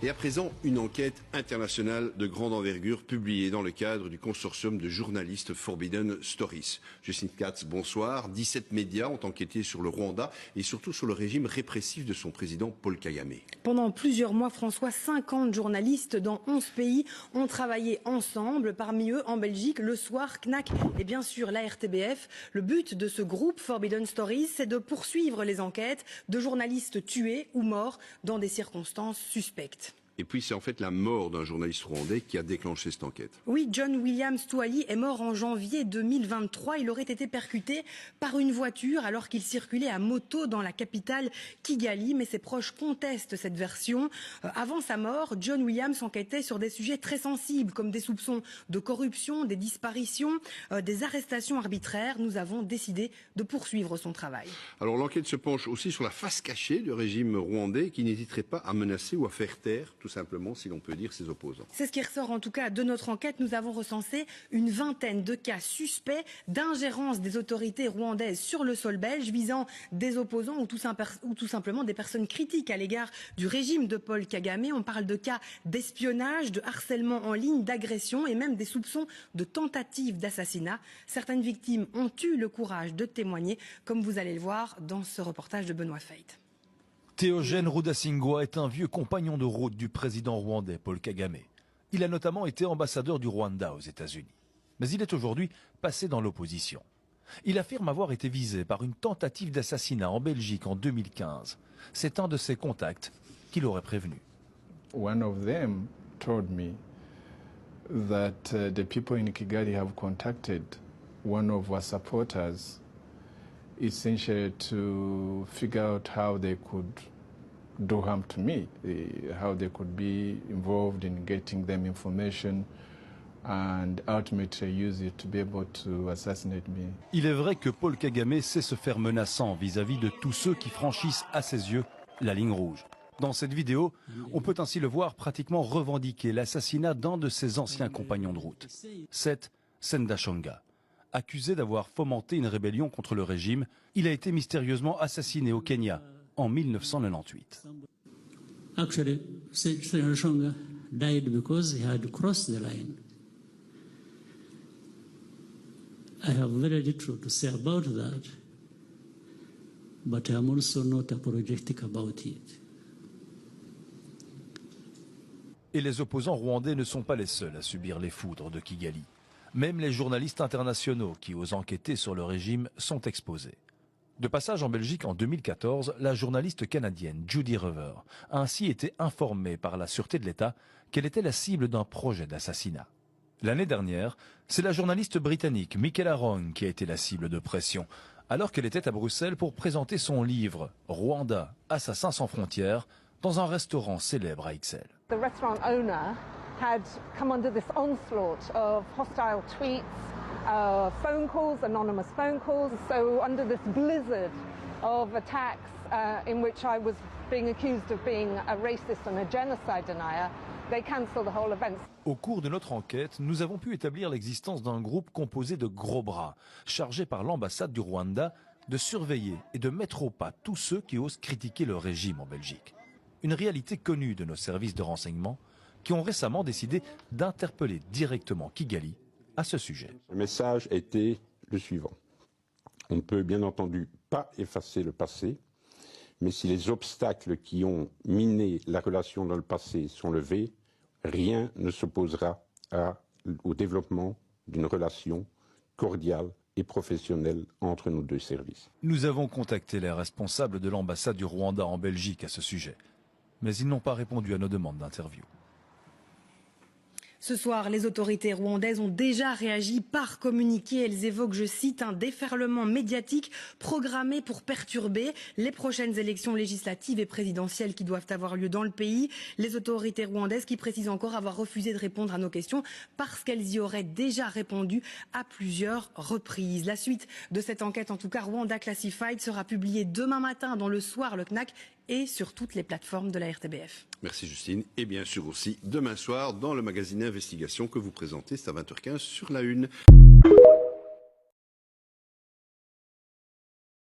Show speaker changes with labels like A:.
A: Et à présent, une enquête internationale de grande envergure publiée dans le cadre du consortium de journalistes Forbidden Stories. Justine Katz, bonsoir. 17 médias ont enquêté sur le Rwanda et surtout sur le régime répressif de son président Paul Kagame.
B: Pendant plusieurs mois, François, 50 journalistes dans 11 pays ont travaillé ensemble. Parmi eux, en Belgique, Le Soir, CNAC et bien sûr la RTBF. Le but de ce groupe Forbidden Stories, c'est de poursuivre les enquêtes de journalistes tués ou morts dans des circonstances suspectes.
A: Et puis c'est en fait la mort d'un journaliste rwandais qui a déclenché cette enquête.
B: Oui, John Williams Twali est mort en janvier 2023. Il aurait été percuté par une voiture alors qu'il circulait à moto dans la capitale Kigali. Mais ses proches contestent cette version. Avant sa mort, John Williams enquêtait sur des sujets très sensibles comme des soupçons de corruption, des disparitions, des arrestations arbitraires. Nous avons décidé de poursuivre son travail.
A: Alors l'enquête se penche aussi sur la face cachée du régime rwandais qui n'hésiterait pas à menacer ou à faire taire tout simplement, si l'on peut dire, ses opposants.
B: C'est ce qui ressort en tout cas de notre enquête. Nous avons recensé une vingtaine de cas suspects d'ingérence des autorités rwandaises sur le sol belge visant des opposants ou tout simplement des personnes critiques à l'égard du régime de Paul Kagame. On parle de cas d'espionnage, de harcèlement en ligne, d'agression et même des soupçons de tentatives d'assassinat. Certaines victimes ont eu le courage de témoigner, comme vous allez le voir dans ce reportage de Benoît Feit.
C: Théogène Rudasingwa est un vieux compagnon de route du président rwandais Paul Kagame. Il a notamment été ambassadeur du Rwanda aux États-Unis. Mais il est aujourd'hui passé dans l'opposition. Il affirme avoir été visé par une tentative d'assassinat en Belgique en 2015. C'est un de ses contacts qui l'aurait prévenu.
D: One of them told me that the people in Kigali have contacted one of our supporters essentially to figure out how they could do harm to me, how they could be involved in getting them information and ultimately use it to be able to assassinate me.
C: Il est vrai que Paul Kagame sait se faire menaçant vis-à-vis de tous ceux qui franchissent à ses yeux la ligne rouge. Dans cette vidéo, on peut ainsi le voir pratiquement revendiquer l'assassinat d'un de ses anciens compagnons de route, Seth Sendashonga. Accusé d'avoir fomenté une rébellion contre le régime, il a été mystérieusement assassiné au Kenya en 1998.
E: Actually, Sendashonga died because he had crossed the line. I have very little to say about that, but I am also not apologetic about it.
C: Et les opposants rwandais ne sont pas les seuls à subir les foudres de Kigali. Même les journalistes internationaux qui osent enquêter sur le régime sont exposés. De passage en Belgique en 2014, la journaliste canadienne Judy Rever a ainsi été informée par la sûreté de l'État qu'elle était la cible d'un projet d'assassinat. L'année dernière, c'est la journaliste britannique Michaela Wrong qui a été la cible de pression, alors qu'elle était à Bruxelles pour présenter son livre « Rwanda, Assassins sans frontières » dans un restaurant célèbre à Ixelles.
F: The restaurant owner had come under this onslaught of hostile tweets, phone calls, anonymous phone calls. So under this blizzard of attacks in which I was being accused of being a racist and a genocide denier, they cancelled the whole event.
C: Au cours de notre enquête, nous avons pu établir l'existence d'un groupe composé de gros bras, chargé par l'ambassade du Rwanda de surveiller et de mettre au pas tous ceux qui osent critiquer le régime en Belgique. Une réalité connue de nos services de renseignement qui ont récemment décidé d'interpeller directement Kigali à ce sujet.
G: Le message était le suivant. On ne peut bien entendu pas effacer le passé, mais si les obstacles qui ont miné la relation dans le passé sont levés, rien ne s'opposera au développement d'une relation cordiale et professionnelle entre nos deux services.
C: Nous avons contacté les responsables de l'ambassade du Rwanda en Belgique à ce sujet, mais ils n'ont pas répondu à nos demandes d'interview.
B: Ce soir, les autorités rwandaises ont déjà réagi par communiqué. Elles évoquent, je cite, un déferlement médiatique programmé pour perturber les prochaines élections législatives et présidentielles qui doivent avoir lieu dans le pays. Les autorités rwandaises qui précisent encore avoir refusé de répondre à nos questions parce qu'elles y auraient déjà répondu à plusieurs reprises. La suite de cette enquête, en tout cas Rwanda Classified, sera publiée demain matin dans Le Soir, le CNAC et sur toutes les plateformes de la RTBF.
A: Merci Justine. Et bien sûr aussi demain soir dans le magazine Investigation que vous présentez, c'est à 20h15 sur la Une.